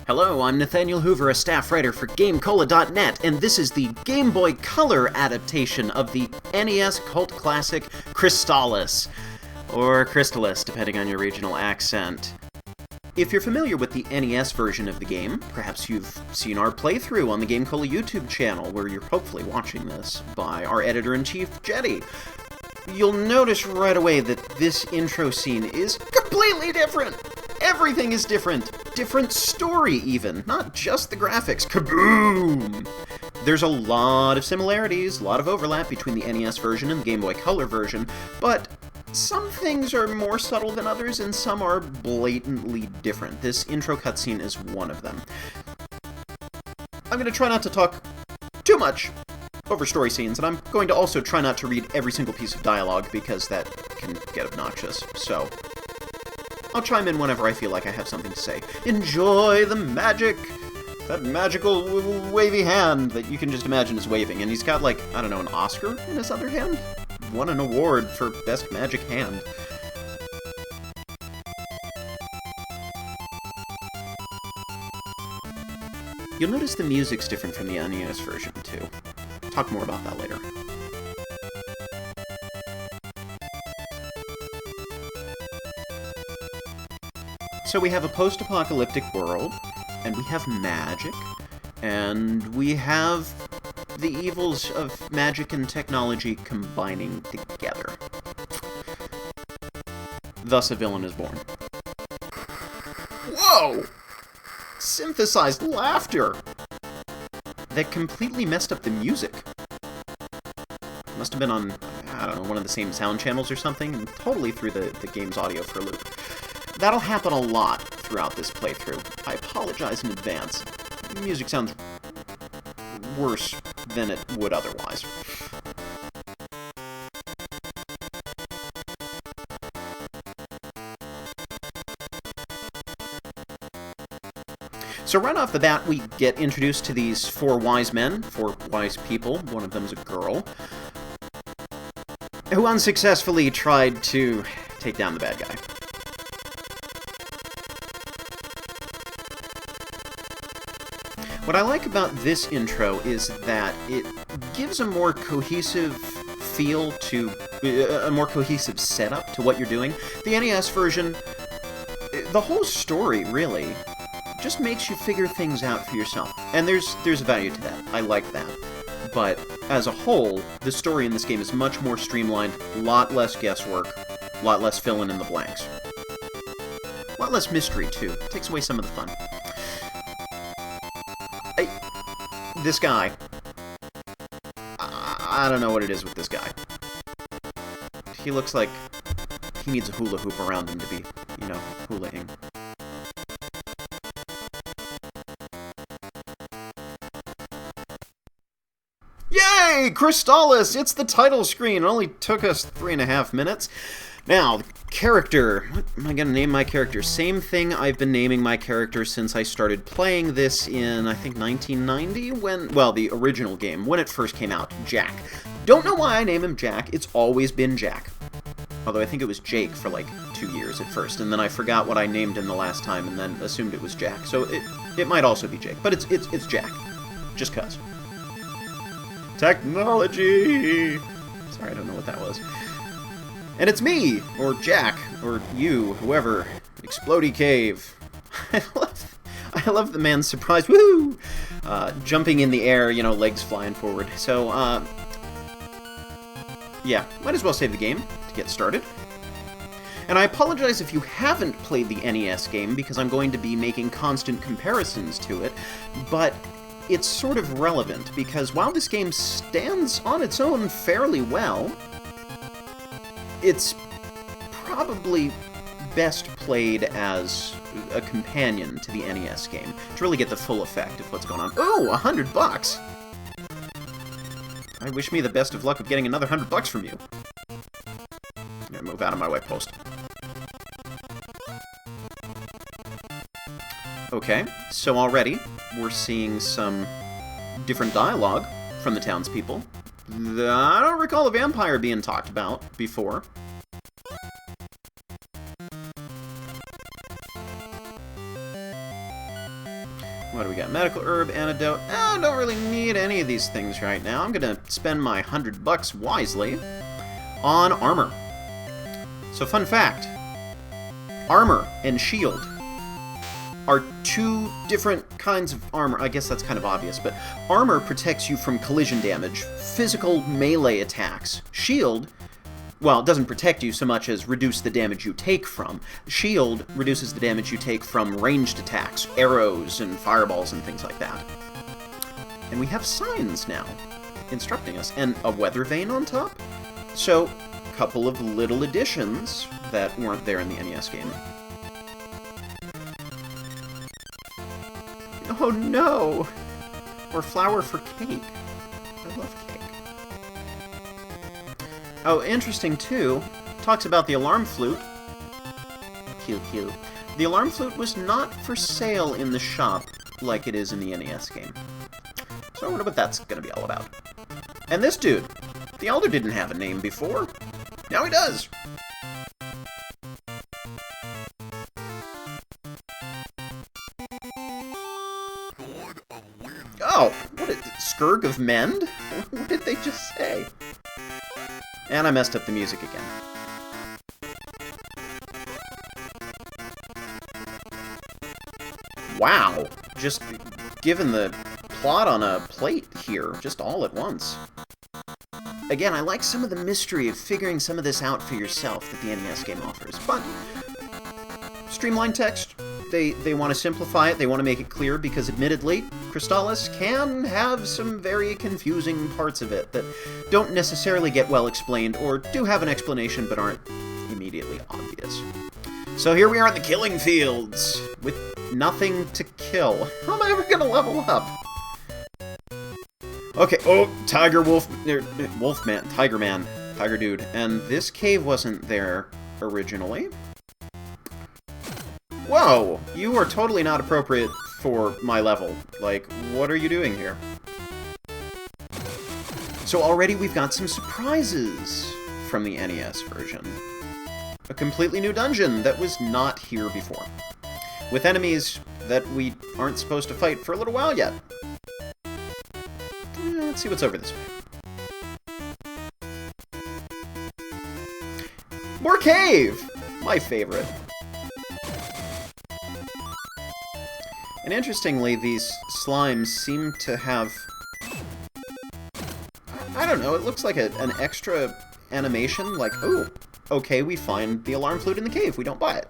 Hello, I'm Nathaniel Hoover, a staff writer for GameCola.net, and this is the Game Boy Color adaptation of the NES cult classic Crystalis, or Crystalis, depending on your regional accent. If you're familiar with the NES version of the game, perhaps you've seen our playthrough on the GameCola YouTube channel, where you're hopefully watching this, by our editor-in-chief, Jetty. You'll notice right away that this intro scene is completely different! Everything is different! Different story, even, not just the graphics. Kaboom! There's a lot of similarities, a lot of overlap between the NES version and the Game Boy Color version, but some things are more subtle than others, and some are blatantly different. This intro cutscene is one of them. I'm going to try not to talk too much over story scenes, and I'm going to also try not to read every single piece of dialogue, because that can get obnoxious, so I'll chime in whenever I feel like I have something to say. Enjoy the magic! That magical wavy hand that you can just imagine is waving, and he's got, like, I don't know, an Oscar in his other hand? Won an award for Best Magic Hand. You'll notice the music's different from the NES version, too. Talk more about that later. So we have a post-apocalyptic world, and we have magic, and we have the evils of magic and technology combining together. Thus a villain is born. Whoa! Synthesized laughter! That completely messed up the music. Must have been on, I don't know, one of the same sound channels or something, and totally threw the game's audio for a loop. That'll happen a lot throughout this playthrough. I apologize in advance. The music sounds worse than it would otherwise. So right off the bat, we get introduced to these four wise men, four wise people. One of them is a girl, who unsuccessfully tried to take down the bad guy. What I like about this intro is that it gives a more cohesive feel to, a more cohesive setup to what you're doing. The NES version, the whole story, really, just makes you figure things out for yourself. And there's value to that. I like that. But as a whole, the story in this game is much more streamlined, a lot less guesswork, a lot less filling in the blanks. A lot less mystery, too. It takes away some of the fun. This guy. I don't know what it is with this guy. He looks like he needs a hula hoop around him to be, you know, hula-ing. Yay! Crystalis! It's the title screen! It only took us 3.5 minutes. Now, the character. What am I going to name my character? Same thing I've been naming my character since I started playing this in, I think, 1990? Well, the original game, when it first came out. Jack. Don't know why I name him Jack. It's always been Jack. Although I think it was Jake for, like, 2 years at first, and then I forgot what I named him the last time, and then assumed it was Jack. So it might also be Jake, but it's Jack. Just 'cause. Technology! Sorry, I don't know what that was. And it's me, or Jack, or you, whoever. Explodey Cave. I love the man's surprise, woohoo! Jumping in the air, you know, legs flying forward. So, yeah, might as well save the game to get started. And I apologize if you haven't played the NES game, because I'm going to be making constant comparisons to it, but it's sort of relevant, because while this game stands on its own fairly well, it's probably best played as a companion to the NES game, to really get the full effect of what's going on. Ooh, $100! I wish me the best of luck of getting another $100 from you. I'm gonna move out of my way, post. Okay, so already we're seeing some different dialogue from the townspeople. I don't recall a vampire being talked about before. What do we got? Medical herb, antidote. I don't really need any of these things right now. I'm gonna spend my $100 wisely on armor. So fun fact, armor and shield are two different kinds of armor. I guess that's kind of obvious, but armor protects you from collision damage, physical melee attacks. Shield, well, it doesn't protect you so much as reduce the damage you take from. Shield reduces the damage you take from ranged attacks, arrows and fireballs and things like that. And we have signs now instructing us, and a weather vane on top. So, a couple of little additions that weren't there in the NES game. Oh no! Or flour for cake. I love cake. Oh, interesting too, talks about the alarm flute. Cute, cute. The alarm flute was not for sale in the shop like it is in the NES game. So I wonder what that's gonna be all about. And this dude, the Elder didn't have a name before. Now he does! Oh, what is it? Scourge of Mend? What did they just say? And I messed up the music again. Wow, just given the plot on a plate here, just all at once. Again, I like some of the mystery of figuring some of this out for yourself that the NES game offers, but streamlined text. They want to simplify it, they want to make it clear, because admittedly, Crystalis can have some very confusing parts of it that don't necessarily get well explained, or do have an explanation but aren't immediately obvious. So here we are in the killing fields, with nothing to kill. How am I ever gonna level up? Okay, oh, Tiger Wolf, Wolfman, Tiger Man, Tiger Dude, and this cave wasn't there originally. Whoa! You are totally not appropriate for my level. Like, what are you doing here? So already we've got some surprises from the NES version. A completely new dungeon that was not here before. With enemies that we aren't supposed to fight for a little while yet. Let's see what's over this way. More cave! My favorite. And interestingly, these slimes seem to have... I don't know, it looks like an extra animation, like, oh, okay, we find the alarm flute in the cave, we don't buy it.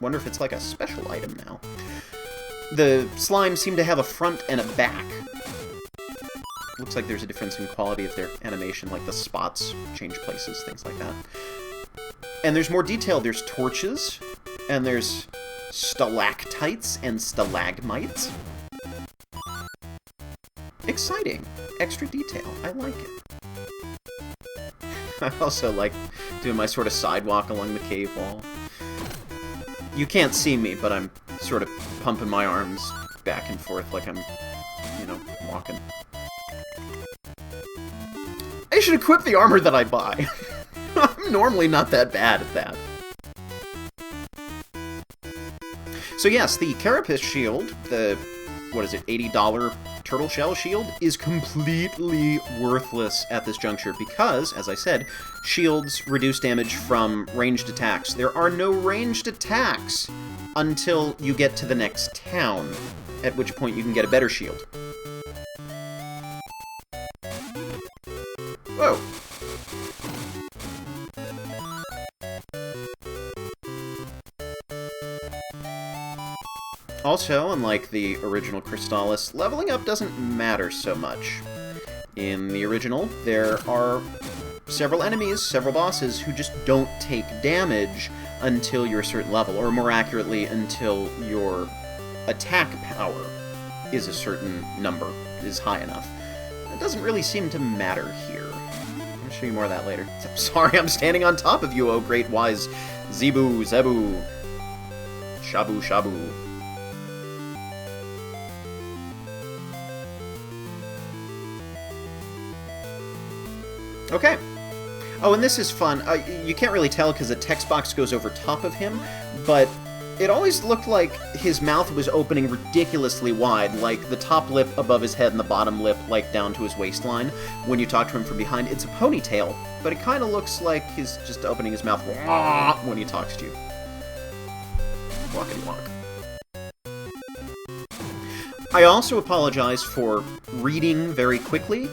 Wonder if it's like a special item now. The slimes seem to have a front and a back. Looks like there's a difference in quality of their animation, like the spots change places, things like that. And there's more detail, there's torches, and there's stalactites and stalagmites. Exciting. Extra detail. I like it. I also like doing my sort of sidewalk along the cave wall. You can't see me, but I'm sort of pumping my arms back and forth like I'm, you know, walking. I should equip the armor that I buy. I'm normally not that bad at that. So yes, the Carapace shield, the, what is it, $80 turtle shell shield, is completely worthless at this juncture because, as I said, shields reduce damage from ranged attacks. There are no ranged attacks until you get to the next town, at which point you can get a better shield. Whoa! Also, unlike the original Crystalis, leveling up doesn't matter so much. In the original, there are several enemies, several bosses, who just don't take damage until you're a certain level, or more accurately, until your attack power is a certain number, is high enough. It doesn't really seem to matter here. I'll show you more of that later. I'm sorry, I'm standing on top of you, oh great wise Zebu, Zebu, Shabu, Shabu. Okay. Oh, and this is fun. You can't really tell because the text box goes over top of him, but It always looked like his mouth was opening ridiculously wide, like the top lip above his head and the bottom lip, like, down to his waistline. When you talk to him from behind, it's a ponytail, but it kind of looks like he's just opening his mouth when he talks to you. Walkity walk. I also apologize for reading very quickly.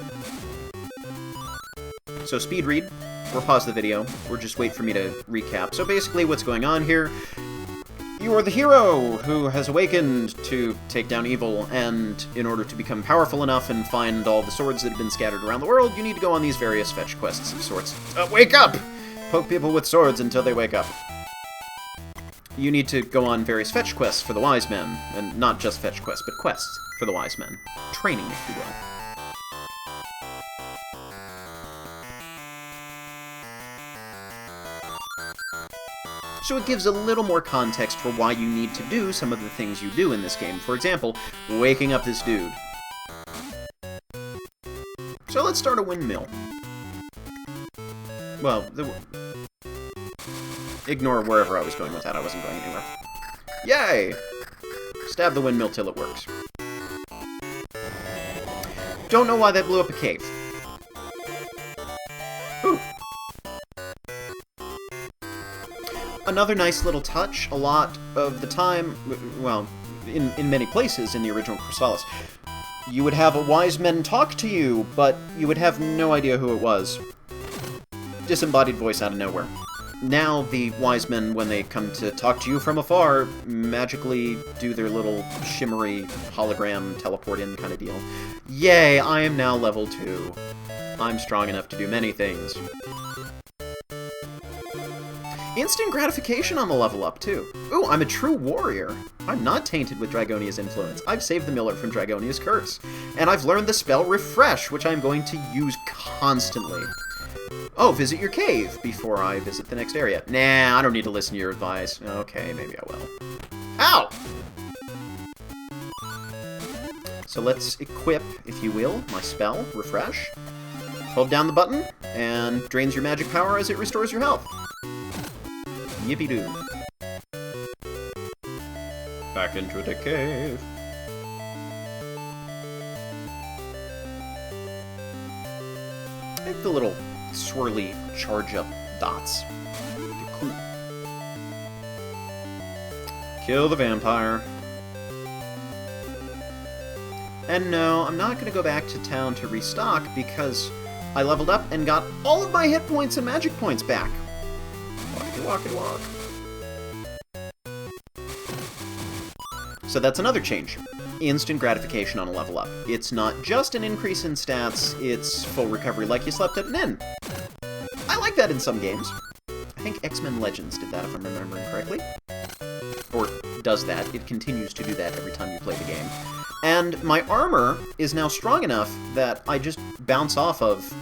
So speed read, or pause the video, or just wait for me to recap. So basically what's going on here, you are the hero who has awakened to take down evil, and in order to become powerful enough and find all the swords that have been scattered around the world, you need to go on these various fetch quests of sorts. Wake up! Poke people with swords until they wake up. You need to go on various fetch quests for the wise men, and not just fetch quests, but quests for the wise men. Training, if you will. So it gives a little more context for why you need to do some of the things you do in this game. For example, waking up this dude. So let's start a windmill. Well, ignore wherever I was going with that. I wasn't going anywhere. Yay! Stab the windmill till it works. Don't know why that blew up a cave. Ooh. Another nice little touch, a lot of the time, well, in many places in the original Crystalis, you would have a wise man talk to you, but you would have no idea who it was. Disembodied voice out of nowhere. Now the wise men, when they come to talk to you from afar, magically do their little shimmery hologram teleport-in kind of deal. Yay, I am now level 2. I'm strong enough to do many things. Instant gratification on the level up, too. Ooh, I'm a true warrior. I'm not tainted with Dragonia's influence. I've saved the miller from Dragonia's curse. And I've learned the spell Refresh, which I'm going to use constantly. Oh, visit your cave before I visit the next area. Nah, I don't need to listen to your advice. Okay, maybe I will. Ow! So let's equip, if you will, my spell, Refresh. Hold down the button, and drains your magic power as it restores your health. Yippee-doo. Back into the cave. I like the little swirly charge-up dots. They're cool. Kill the vampire. And no, I'm not going to go back to town to restock because I leveled up and got all of my hit points and magic points back. Walk and walk. So that's another change. Instant gratification on a level up. It's not just an increase in stats, it's full recovery like you slept at an inn. I like that in some games. I think X-Men Legends did that if I'm remembering correctly. Or does that. It continues to do that every time you play the game. And my armor is now strong enough that I just bounce off of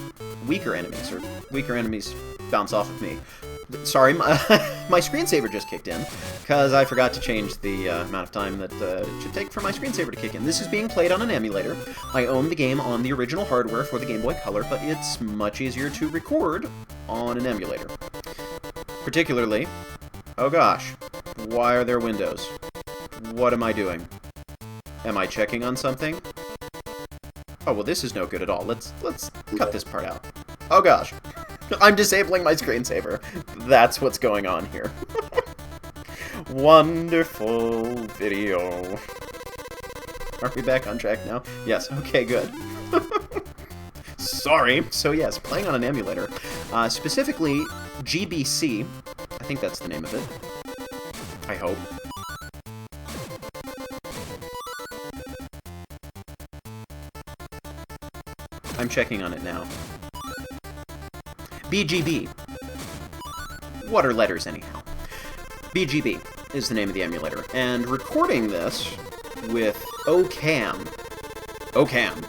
weaker enemies, or weaker enemies bounce off of me. Sorry, my screensaver just kicked in, because I forgot to change the amount of time that it should take for my screensaver to kick in. This is being played on an emulator. I own the game on the original hardware for the Game Boy Color, but it's much easier to record on an emulator. Particularly, oh gosh, why are there windows? What am I doing? Am I checking on something? Oh, well, this is no good at all. Let's cut this part out. Oh gosh. I'm disabling my screensaver. That's what's going on here. Wonderful video. Are we back on track now? Yes, okay, good. Sorry. So yes, playing on an emulator. Specifically, GBC. I think that's the name of it. I hope. I'm checking on it now. BGB. What are letters, anyhow? BGB is the name of the emulator, and recording this with OCam. OCam.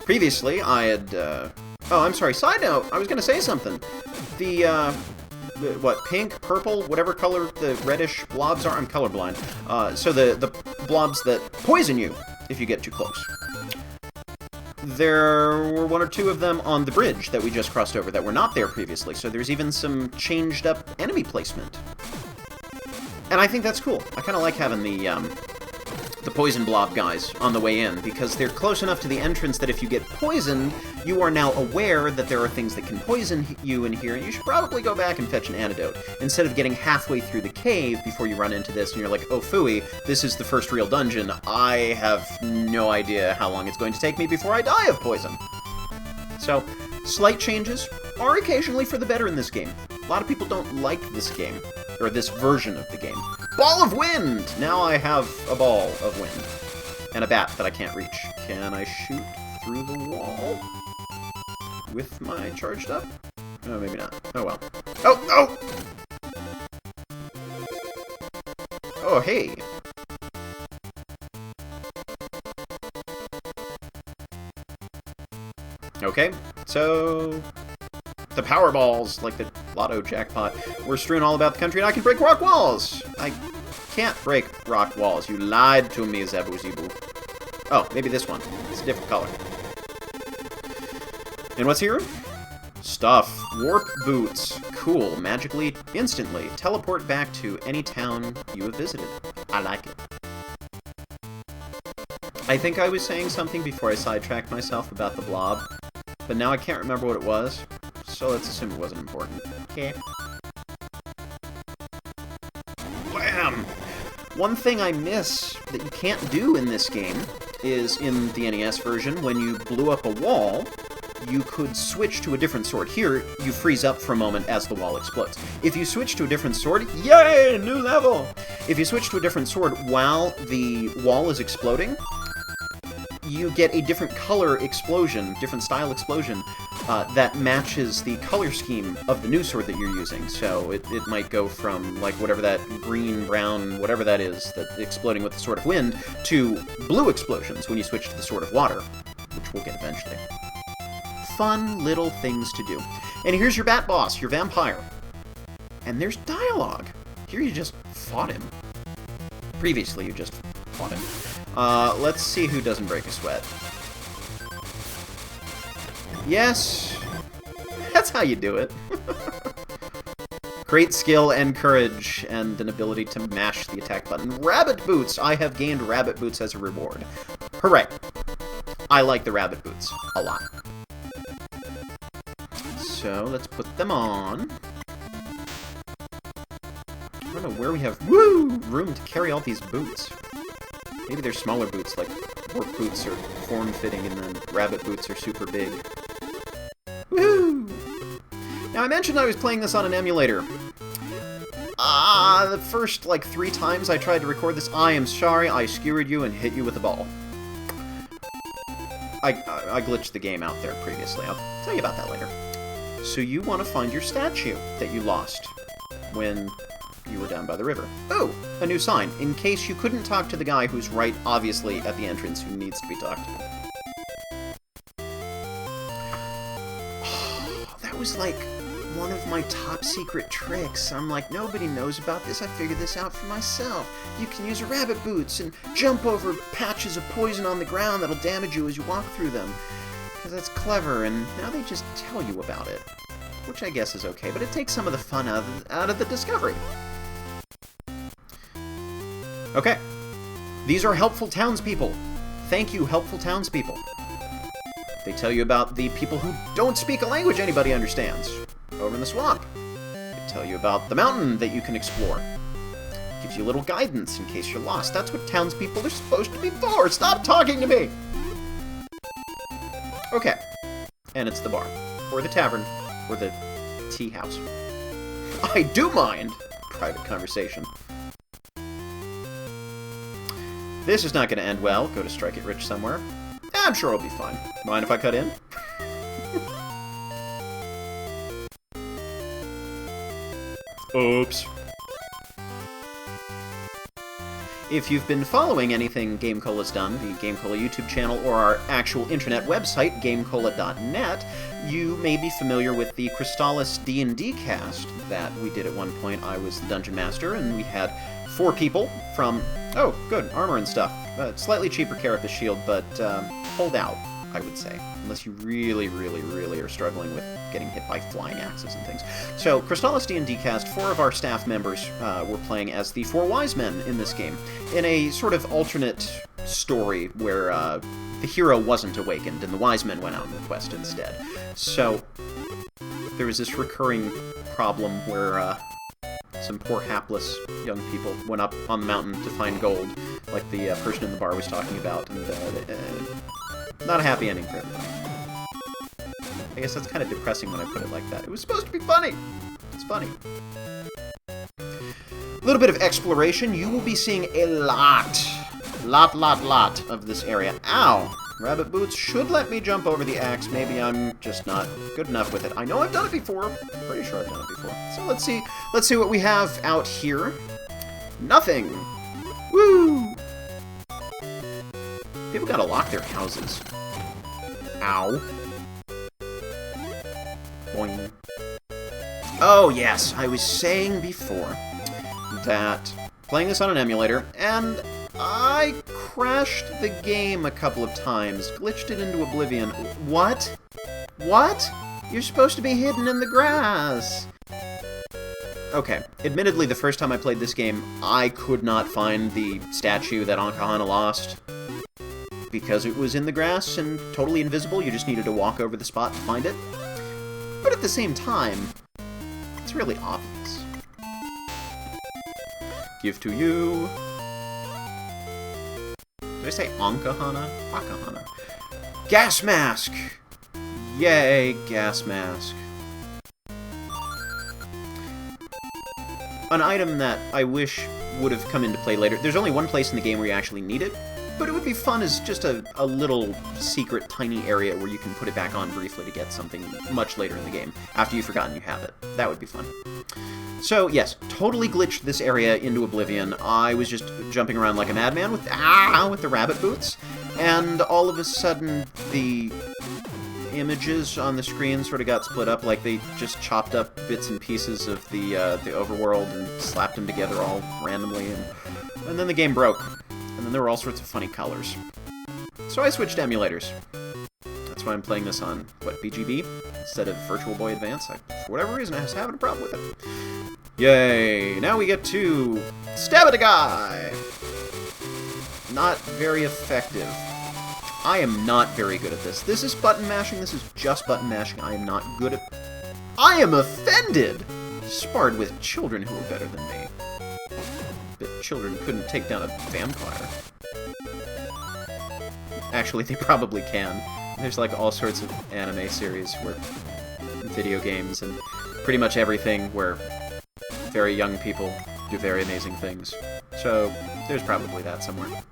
Previously, I had, oh, I'm sorry, side note, I was gonna say something. What, pink, purple, whatever color the reddish blobs are, I'm colorblind. So the blobs that poison you if you get too close. There were one or two of them on the bridge that we just crossed over that were not there previously, so there's even some changed up enemy placement. And I think that's cool. I kind of like having the poison blob guys on the way in, because they're close enough to the entrance that if you get poisoned, you are now aware that there are things that can poison you in here, and you should probably go back and fetch an antidote, instead of getting halfway through the cave before you run into this, and you're like, oh phooey, this is the first real dungeon, I have no idea how long it's going to take me before I die of poison. So, slight changes are occasionally for the better in this game. A lot of people don't like this game, or this version of the game. Ball of Wind! Now I have a ball of wind. And a bat that I can't reach. Can I shoot through the wall? With my charged up? Oh, maybe not. Oh, well. Oh! Oh! Oh, hey! Okay, so... the power balls, like the lotto jackpot, were strewn all about the country, and I can break rock walls! I can't break rock walls. You lied to me, Zabu Zibu. Oh, maybe this one. It's a different color. And what's here? Stuff. Warp boots. Cool. Magically, instantly, teleport back to any town you have visited. I like it. I think I was saying something before I sidetracked myself about the blob, but now I can't remember what it was. So let's assume it wasn't important. Okay. Blam! One thing I miss that you can't do in this game is, in the NES version, when you blew up a wall, you could switch to a different sword. Here, you freeze up for a moment as the wall explodes. If you switch to a different sword, yay! New level! If you switch to a different sword while the wall is exploding, you get a different color explosion, different style explosion, that matches the color scheme of the new sword that you're using. So it might go from, like, whatever that green, brown, whatever that is, that exploding with the Sword of Wind, to blue explosions when you switch to the Sword of Water, which we'll get eventually. Fun little things to do. And here's your bat boss, your vampire. And there's dialogue. Here you just fought him. Previously, you just fought him. Let's see who doesn't break a sweat. Yes! That's how you do it. Great skill and courage, and an ability to mash the attack button. Rabbit boots! I have gained rabbit boots as a reward. Hooray! I like the rabbit boots a lot. So, let's put them on. I don't know where we have room to carry all these boots. Maybe they're smaller boots, like work boots are form-fitting, and then rabbit boots are super big. Woohoo! Now, I mentioned I was playing this on an emulator. The first, 3 times I tried to record this, I am sorry, I skewered you and hit you with a ball. I glitched the game out there previously. I'll tell you about that later. So you want to find your statue that you lost when you were down by the river. Oh, a new sign, in case you couldn't talk to the guy who's right, obviously, at the entrance who needs to be talked to. That was, one of my top secret tricks. I'm like, nobody knows about this, I figured this out for myself. You can use rabbit boots and jump over patches of poison on the ground that'll damage you as you walk through them. Because that's clever, and now they just tell you about it. Which I guess is okay, but it takes some of the fun out of the discovery. Okay. These are helpful townspeople. Thank you, helpful townspeople. They tell you about the people who don't speak a language anybody understands. Over in the swamp. They tell you about the mountain that you can explore. Gives you a little guidance in case you're lost. That's what townspeople are supposed to be for. Stop talking to me! Okay. And it's the bar. Or the tavern. Or the tea house. I do mind! Private conversation. This is not going to end well. Go to Strike It Rich somewhere. I'm sure it'll be fine. Mind if I cut in? Oops. If you've been following anything GameCola's done, the GameCola YouTube channel, or our actual internet website, gamecola.net, you may be familiar with the Crystalis D&D cast that we did at one point. I was the Dungeon Master, and we had 4 people from... Oh, good, armor and stuff. Slightly cheaper Carapace shield, but hold out. I would say. Unless you really, really, really are struggling with getting hit by flying axes and things. So, Crystalis D&D cast, 4 of our staff members were playing as the 4 wise men in this game, in a sort of alternate story where the hero wasn't awakened and the wise men went out on the quest instead. So, there was this recurring problem where some poor hapless young people went up on the mountain to find gold, like the person in the bar was talking about, and not a happy ending for everybody. I guess that's kind of depressing when I put it like that. It was supposed to be funny! It's funny. A little bit of exploration. You will be seeing a lot of this area. Ow! Rabbit boots should let me jump over the axe. Maybe I'm just not good enough with it. I know I've done it before. Pretty sure I've done it before. So let's see what we have out here. Nothing! Woo! People gotta lock their houses. Ow. Boing. Oh, yes, I was saying before that playing this on an emulator, and I crashed the game a couple of times, glitched it into oblivion. What? What? You're supposed to be hidden in the grass! Okay, admittedly, the first time I played this game, I could not find the statue that Ankahana lost, because it was in the grass and totally invisible. You just needed to walk over the spot to find it. But at the same time, it's really obvious. Give to you. Did I say Ankahana? Akahana. Gas mask! Yay, gas mask. An item that I wish would have come into play later. There's only one place in the game where you actually need it, but it would be fun as just a little secret tiny area where you can put it back on briefly to get something much later in the game, after you've forgotten you have it. That would be fun. So, yes, totally glitched this area into oblivion. I was just jumping around like a madman with the rabbit boots, and all of a sudden the images on the screen sort of got split up, like they just chopped up bits and pieces of the overworld and slapped them together all randomly, and then the game broke. And then there were all sorts of funny colors. So I switched emulators. That's why I'm playing this on, what, BGB? Instead of Virtual Boy Advance. For whatever reason, I was having a problem with it. Yay! Now we get to stab at a guy! Not very effective. I am not very good at this. This is button mashing. This is just button mashing. I am not good at... I am offended! Sparred with children who are better than me. But children couldn't take down a vampire. Actually, they probably can. There's like all sorts of anime series where video games and pretty much everything where very young people do very amazing things. So there's probably that somewhere.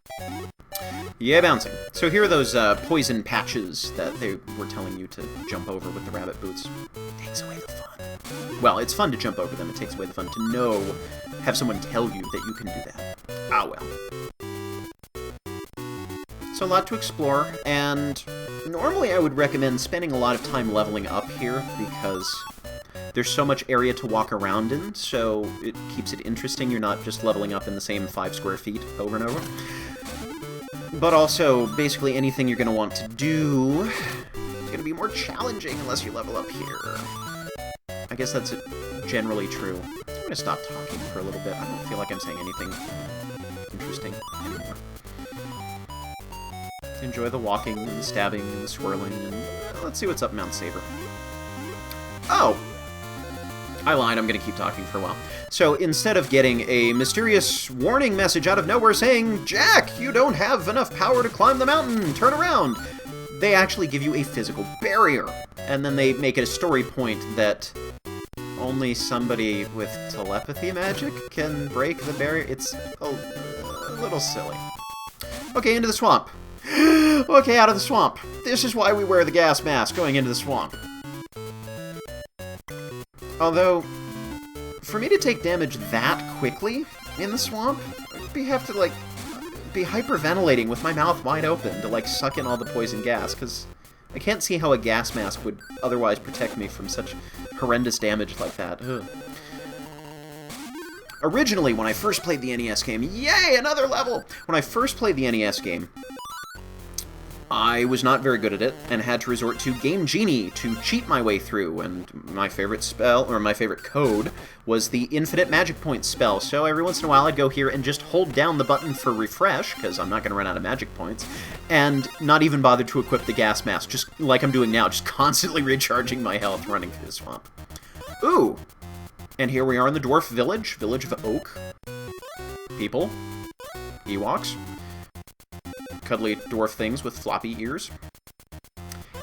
Yeah, bouncing. So here are those poison patches that they were telling you to jump over with the rabbit boots. It takes away the fun. Well, it's fun to jump over them. It takes away the fun to have someone tell you that you can do that. Ah, well. So a lot to explore, and normally I would recommend spending a lot of time leveling up here because there's so much area to walk around in, so it keeps it interesting. You're not just leveling up in the same 5 square feet over and over. But also, basically anything you're going to want to do is going to be more challenging unless you level up here. I guess that's generally true. I'm going to stop talking for a little bit. I don't feel like I'm saying anything interesting anymore. Enjoy the walking and the stabbing and the swirling, and let's see what's up Mount Saber. Oh! I lied, I'm going to keep talking for a while. So instead of getting a mysterious warning message out of nowhere saying, "Jack, you don't have enough power to climb the mountain, turn around," they actually give you a physical barrier. And then they make it a story point that only somebody with telepathy magic can break the barrier. It's a little silly. Okay, into the swamp. Okay, out of the swamp. This is why we wear the gas mask going into the swamp. Although, for me to take damage that quickly in the swamp, I'd have to, like, be hyperventilating with my mouth wide open to, like, suck in all the poison gas, because I can't see how a gas mask would otherwise protect me from such horrendous damage like that. Ugh. Originally, when I first played the NES game, yay, another level! When I first played the NES game, I was not very good at it, and had to resort to Game Genie to cheat my way through, and my favorite spell, or my favorite code, was the Infinite Magic Points spell. So every once in a while I'd go here and just hold down the button for refresh, because I'm not going to run out of magic points, and not even bother to equip the gas mask, just like I'm doing now, just constantly recharging my health running through the swamp. Ooh! And here we are in the Dwarf Village, Village of Oak. People. Ewoks. Cuddly dwarf things with floppy ears.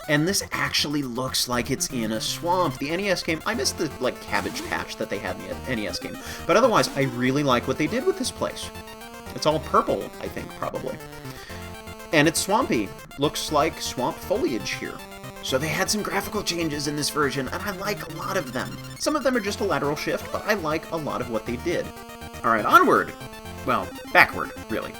And this actually looks like it's in a swamp. The NES game, I missed the, like, cabbage patch that they had in the NES game. But otherwise, I really like what they did with this place. It's all purple, I think, probably. And it's swampy. Looks like swamp foliage here. So they had some graphical changes in this version, and I like a lot of them. Some of them are just a lateral shift, but I like a lot of what they did. Alright, onward! Well, backward, really.